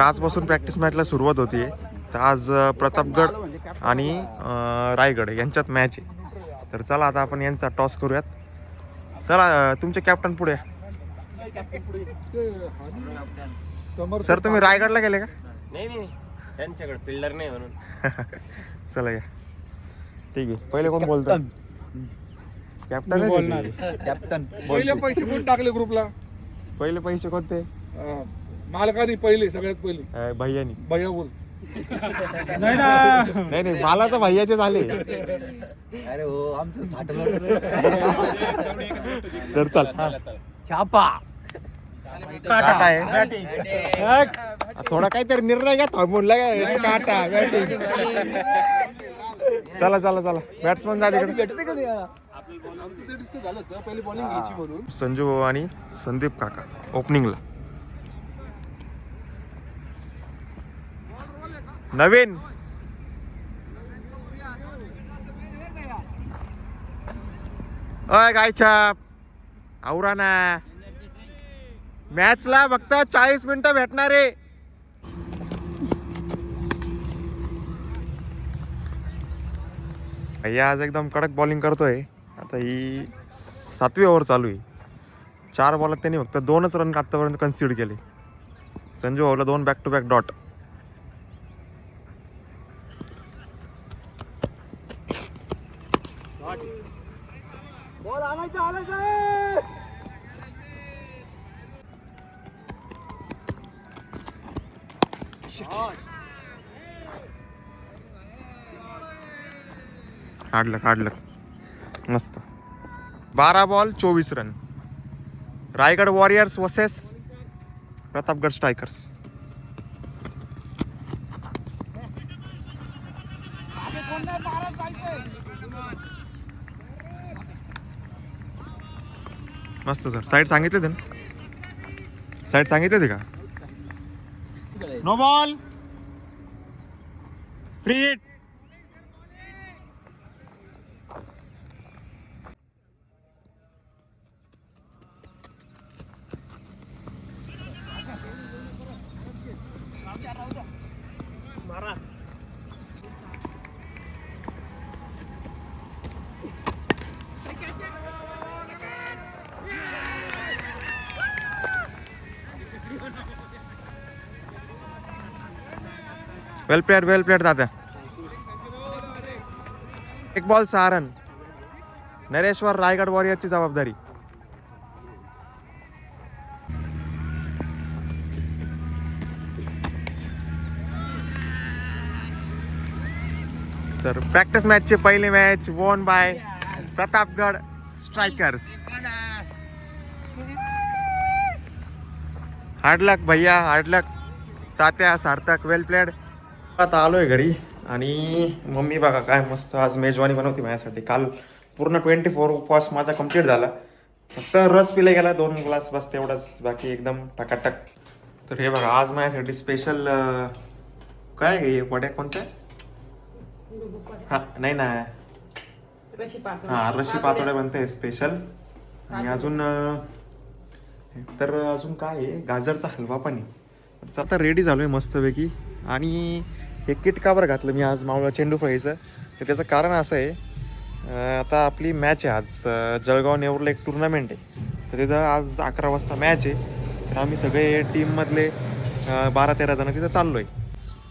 आजपासून प्रॅक्टिस मॅचला सुरुवात होती. तर आज प्रतापगड आणि रायगड यांच्यात मॅच आहे. तर चला आता आपण यांचा टॉस करूयात. चला तुमचे कॅप्टन पुढे. सर तुम्ही रायगडला गेले का? नाही त्यांच्याकडे फिल्डर नाही म्हणून. चला या. ठीक आहे. पहिले कोण बोलतं? Captain captain. पहिले पैसे कोण टाकले ग्रुपला? पहिले पैसे कोणते? मालकाने पहिले, सगळ्यात पहिले भैयानी. भैया बोल. नाही ना, नाही मला तर भैयाचे झाले. अरे हो आमचं साठवलं. तर चल छापा काटा आहे. थोडा काहीतरी निर्णय घ्या. थांबून लागा काटा बॅटिंग. चला चला चला बॅट्समन जा तिकडे. संजू भाऊ आणि संदीप काका ओपनिंगला. नवीन अय गायछाप आवरा ना. मॅचला फक्त 40 मिनिटं भेटणार आहे. भैया आज एकदम कडक बॉलिंग करतोय. आता ही 7वी ओव्हर चालू आहे. 4 बॉलात त्यांनी फक्त 2च रन आतापर्यंत कन्सिड केले. संजू भाऊला 2 बॅक टू बॅक डॉट. काढलं मस्त. 12 ball 24 run. Raigad warriors versus Pratapgad strikers. मस्त सर. साईड सांगितले होते ना? साईड सांगितले होते का? No ball free hit. Well played दादा. 1 बॉल 6 रन. नरेश्वर रायगड वॉरियरची जबाबदारी. तर प्रॅक्टिस मॅचचे पहिले match won by Pratapgad strikers. Hard luck भैया, हार्ड लक. तात्या सार्थक वेल प्लेड. आता आलोय घरी आणि मम्मी बघा काय मस्त आज मेजवानी बनवती माझ्यासाठी. काल पूर्ण 24 उपवास माझा कंप्लीट झाला. फक्त रस पिले गेला 2 ग्लास बस तेवढाच. बाकी एकदम टकाटक. तर हे बघा आज माझ्यासाठी स्पेशल काय आहे वड्या कोणत्या? हा नाही ना, हा रशी पातोड्या बनते स्पेशल. आणि अजून तर अजून काय आहे गाजरचा हलवा पण आहे. आता रेडी झालोय मस्तपैकी. आणि हे किट का बरं घातलं मी आज मावळा चेंडू फळीचं? तर त्याचं कारण असं आहे, आता आपली मॅच आहे आज जळगाव नेवरला एक टुर्नामेंट आहे. तर तिथं आज 11 वाजता मॅच आहे. तर आम्ही सगळे टीममधले 12-13 जण तिथं चाललो आहे.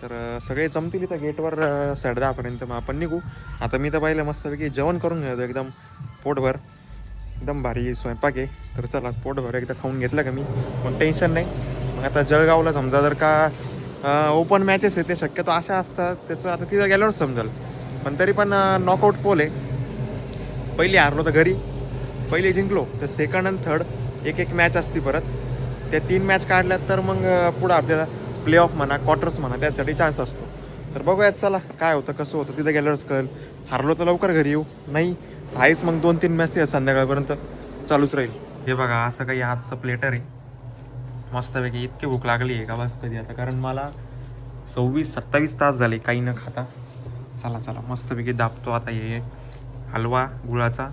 तर सगळे जमतील इथं गेटवर 10:30पर्यंत. मग आपण निघू. आता मी तर पाहिलं मस्तपैकी जेवण करून घेतो एकदम पोटभर. एकदम भारी स्वयंपाक आहे. तर चला पोटभर एकदा खाऊन घेतलं का मी मग टेन्शन नाही. मग आता जळगावला समजा जर का ओपन मॅचेस आहे ते शक्यतो अशा असतात, त्याचं आता तिथं गेल्यावर समजेल. पण तरी पण नॉकआउट पोल आहे. पहिली हारलो तर घरी, पहिली जिंकलो तर सेकंड आणि थर्ड एक मॅच असती. परत त्या 3 मॅच काढल्यात तर मग पुढं आपल्याला प्ले ऑफ म्हणा क्वार्टर्स म्हणा त्यासाठी चान्स असतो. तर बघूयात चला काय होतं कसं होतं तिथं गेल्यावरच कळेल. हारलो तर लवकर घरी येऊ, नाही आहेच मग 2-3 मॅच संध्याकाळपर्यंत चालूच राहील. हे बघा असं काही आजचं प्लेटर आहे मस्तपैकी. इतकी भूक लागली आहे का बस कधी आता, कारण मला 26-27 तास झाले काही न खाता. चला चला मस्तपैकी दाबतो आता. हे हलवा गुळाचा,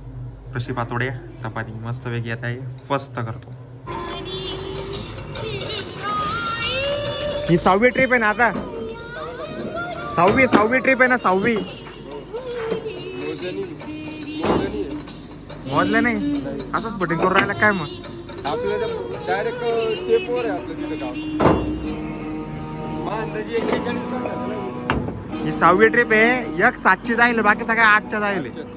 रशी पातोड्या, चपाती मस्तपैकी आता हे फस्त करतो. ही 6वी ट्रिप आहे ना आता, 6वी ट्रिप आहे ना 6वी. मोजलं नाही असंच बटिंग करून राहिला काय मग. आपल्या डायरेक्ट टेपवर आहे आपलं तिथं गाव. माणसाची 41 भाग झालं ना. ही 6वी ट्रिप आहे. एक 7ची जाईल, बाकी सगळ्या 8च्या जाईल.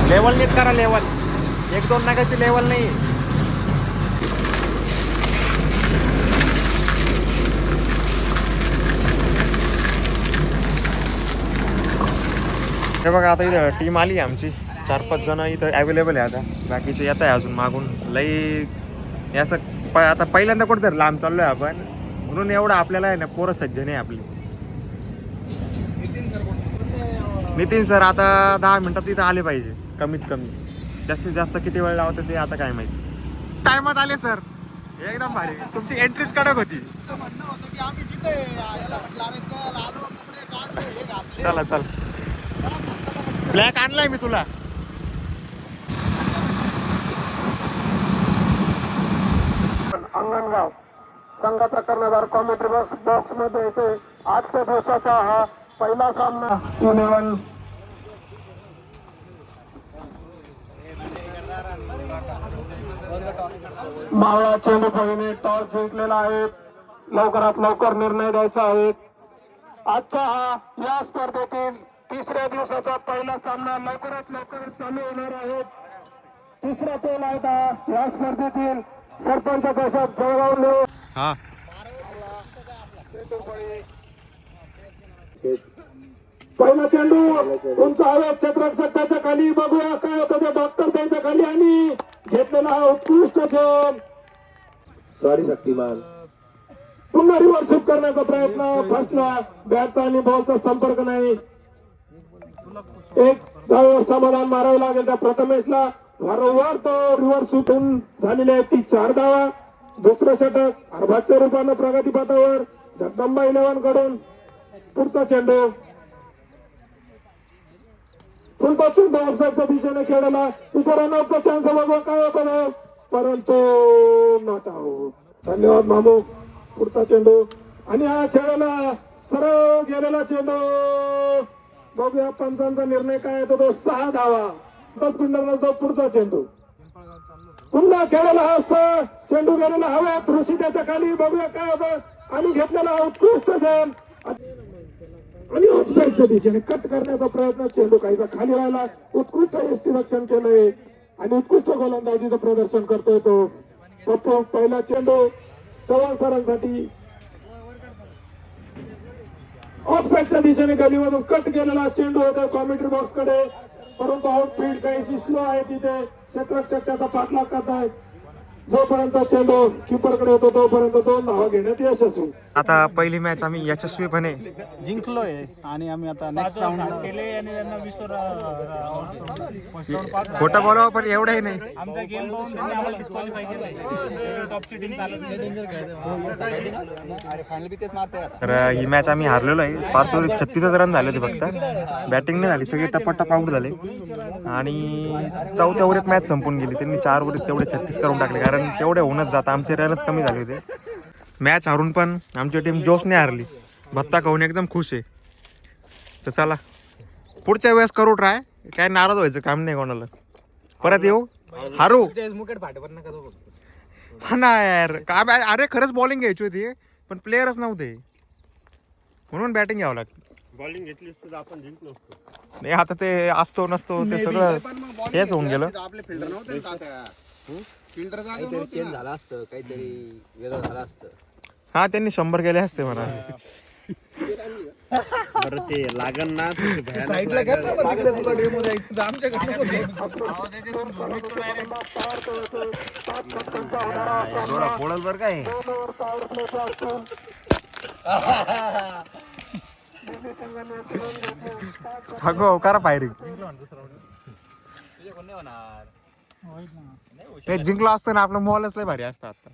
लेवल नीट करा, लेवल 1-2 नागाची लेवल नाही. हे बघा आता इथं टीम आली आहे आमची, 4-5 जण इथं अवेलेबल आहे. आता बाकीचे येत आहे अजून मागून. लई हे असं आता पहिल्यांदा कुठं तर लांब चाललोय आपण, म्हणून एवढं आपल्याला आहे ना पोरं सज्ज नाही आपली. नितीन सर आता 10 मिनिटात इथं आले पाहिजे कमीत कमी. जास्तीत जास्त किती वेळ लावतं ते आता काय माहिती. टायमात आले सर, एकदम भारी. तुमची एंट्रीच कडक होती. चला चल, ब्लॅक आणलाय मी तुला. अंगणगाव संघाचा कर्णधार कॉमेंट्री बॉक्स मध्ये येते. आजच्या दिवसाचा हा पहिला सामना. मावळा चेंडू पहिले टॉस जिंकलेला आहे. लवकरात लवकर निर्णय द्यायचा आहे. आजचा हा या स्पर्धेतील 3ऱ्या दिवसाचा पहिला सामना लवकरात लवकर चालू होणार आहे. 3रा फेल आहे या स्पर्धेतील सरपंच कशात जळगावले. हा पहिला चेंडू तुमचा हवे क्षेत्ररक्षक त्याच्या खाली. बघूया काय होतं ते. डॉक्टर त्यांच्या खाली आणि घेतलेला हा उत्कृष्ट खेळ. सॉरी शक्तिमान. पुन्हा रिव्हर्स करण्याचा प्रयत्न, फसला. बॅटचा आणि बॉलचा संपर्क नाही. एक धाव समाधान मारावं लागेल त्या प्रथमेशला. वारंवार तो रिव्हर्स सुटून झालेली आहे ती 4 धावा. दुसरं षटक अर्भाच्या रूपानं प्रगतीपथावर जगदंबा 11 कडून. पुढचा चेंडू फुलता चेंडू ऑफसाईडच्या दिशेने खेळला. इथे रनआउटचा चान्स बघा काय होतं, परंतु नॉट आऊट. धन्यवाद मामू. पुढचा चेंडू आणि हा खेळाला सरळ गेलेला चेंडू. बघूया पंचांचा निर्णय काय येतो. तो 6 धावा. तो पुढचा चेंडू पुन्हा खेळाला हा चेंडू गेलेला हव्यात. ऋषी त्याच्या खाली. बघूया काय होतं आणि घेतलेला उत्कृष्ट खेळ आणि ऑफसाईडच्या दिशेने कट करण्याचा प्रयत्न. चेंडू काहीसा खाली राहिला. उत्कृष्ट यष्टीरक्षण केलंय आणि उत्कृष्ट गोलंदाजीचं प्रदर्शन करतोय तो पप्पू. पहिला चेंडू चव्हाण सरांसाठी. ऑफसाईडच्या दिशेने गलीमधून कट केलेला चेंडू होता कॉमेंट्री बॉक्स कडे, परंतु आउटफील्ड काहीशी स्लो आहे. तिथे क्षेत्ररक्षक त्याचा पाठलाग करत आहे. जोपर्यंत चेंडू किपर कडे होतो तोपर्यंत 2 धावा घेण्यात यशस्वी. आता पहिली मॅच आम्ही यशस्वीपणे जिंकलोय आणि आम्ही आता नेक्स्ट राऊंड खोटं बोलावं पण एवढंही नाही. आमचा गेम पाहून त्यांनी आम्हाला डिस्क्वालिफाय केलं. टॉपची टीम चालत फायनल बी तेच मारताय. तर ही मॅच आम्ही हारलेलो आहे. 5 ओव्हर 36 रन झाले होते फक्त. बॅटिंग नाही झाली, सगळे टप्पा आउट झाले आणि 4थ्या ओव्हरीत मॅच संपून गेली. त्यांनी 4 ओव्हरीत तेवढे 36 करून टाकले, कारण तेवढे होऊनच जात. आमचे रनच कमी झाले होते. मॅच हारून पण आमची टीम जोशने हारली. भत्ता खाऊन एकदम खुश आहे. तर चला पुढच्या वेळेस करू ट्राय. काय नाराज व्हायचं काम नाही कोणाला. परत येऊ हारू. मुकेट फाटेवर नका तो. हा ना यार, काय अरे खरंच बॉलिंग घ्यायची होती पण प्लेयरच नव्हते, म्हणून बॅटिंग घ्यावं लागतं. बॉलिंग घेतली असतो आपण जिंकलो असतो. नाही आता ते असतो नसतो ते सगळं हेच होऊन गेलं. आपले फिल्डर नव्हते ना. फिल्डर जागा चेंज झाला असतं, काहीतरी वेगळं झालं असतं. हा त्यांनी 100 गेले असते म्हणा. बरं ते लागन ना साईडला डेमो द्यायचं बोलल बर काय करा फायरिंग. हे जिंकलो असतं ना आपलं मॉलच लय भारी असतं आता.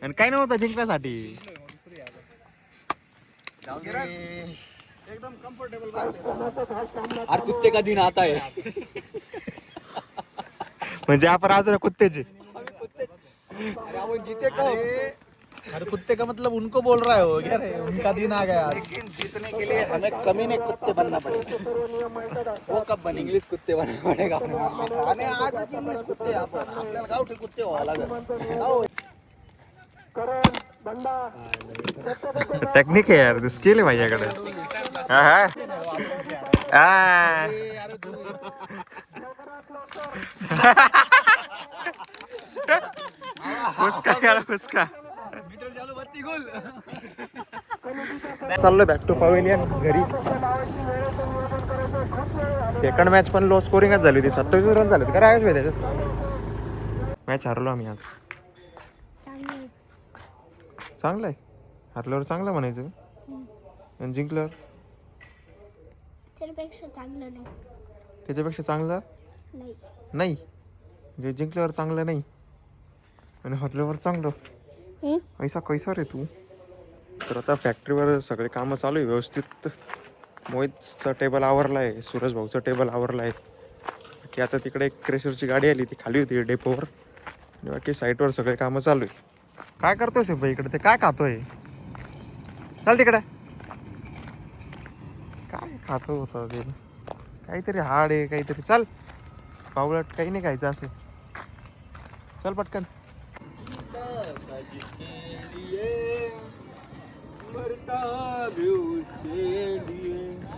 आणि काय नव्हतं जिंकण्यासाठी. एकदम कम्फर्टेबल बसते. आज कुत्ते का दिन आता है. म्हणजे आपण अजून कुत्त्याचे. अरे आपण जीते का. अरे कुत्ते का मतलब उनको बोल रहा है हो. क्या रे उनका दिन आ गया. लेकिन जीतने के लिए हमें कमीने कुत्ते बनना पड़ेगा. वो कब बनेंगे. इंग्लिश कुत्ते बनना पड़ेगा. आणि आजच इंग्लिश कुत्ते आपण. आपल्याला गावठी कुत्ते व्हावं लागेल. टेक्निक आहे यार, स्किल आहे माझ्याकडे. हा हा फुसका यार फुसका. चाललोय बॅक टू पवेलियन घरी. सेकंड मॅच पण लो स्कोरिंगच झाली होती. 27 रन झाले होते. काय राहायच त्याच्यात. मॅच हरलो आम्ही आज. चांगलं आहे. हरल्यावर चांगलं म्हणायचं. आणि जिंकल्यावर त्यापेक्षा चांगलं नाही. त्याच्यापेक्षा चांगलं नाही. म्हणजे जिंकल्यावर चांगलं नाही आणि हरल्यावर चांगलं. ऐसा कैसा रे तू. तर आता फॅक्टरीवर सगळे कामं चालू आहे व्यवस्थित. मोहितचा टेबल आवरला आहे. सूरज भाऊचा टेबल आवरला आहे. की आता तिकडे एक क्रेशरची गाडी आली, ती खाली होती डेपोवर. आणि बाकी साईटवर सगळे कामं चालू आहे. काय करतोय भाई इकडे. ते काय खातोय. चल तिकडे. काय खातो होता ते. काहीतरी हाड आहे काहीतरी. चल पावलट काही नाही खायचं असे. चल पटकन.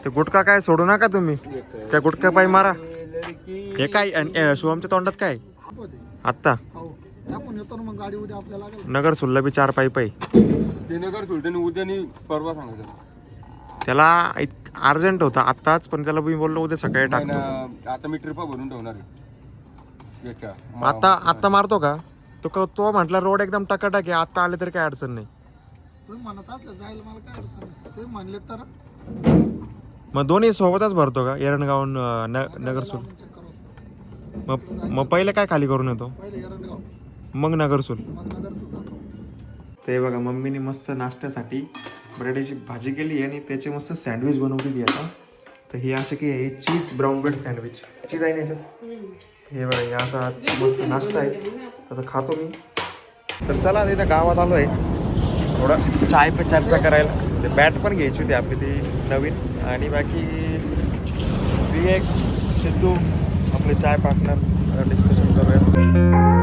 ते गुटखा काय सोडू नका तुम्ही. त्या गुटखा पायी मारा. हे काय शिवमच्या तोंडात काय आत्ता नगर सुल्ला बी 4 पायी पायी. नगर सुलतान उद्या परवा सांगायचं. त्याला अर्जंट होता आत्ताच, पण त्याला मी बोललो उद्या सकाळी टाकतो. आता मी ट्रिपा भरून ठेवणार आहे. आता मारतो का तो म्हटला रोड एकदम टकाटक आहे. आता आले तरी काय अडचण नाही. तुम्ही म्हणत असलं जायला मला काय अडचण नाही. तुम्ही म्हणले तर मग दोन्ही सोबतच भरतो का एरणगाव नगरसूल. मग पहिले काय खाली करून येतो पहिले एरणगाव मग नगरसूल. मग नगरसूल. ते बघा मम्मीने मस्त नाश्त्यासाठी बटाट्याची भाजी केली आणि त्याची मस्त सँडविच बनवलेली आता. तर ही असे की हे चीज ब्राऊन ब्रेड सँडविच. चीज आहे ना याच्यात. हे बघा हे असा मस्त नाश्ता आहे. आता खातो मी. तर चला आता इथं गावात आलो आहे थोडं चाय पे चर्चा करायला. ते बॅट पण घ्यायची होती आपली ती नवीन. आणि बाकी विवेक सिद्धू आपले चाय पार्टनर डिस्कशन करूया.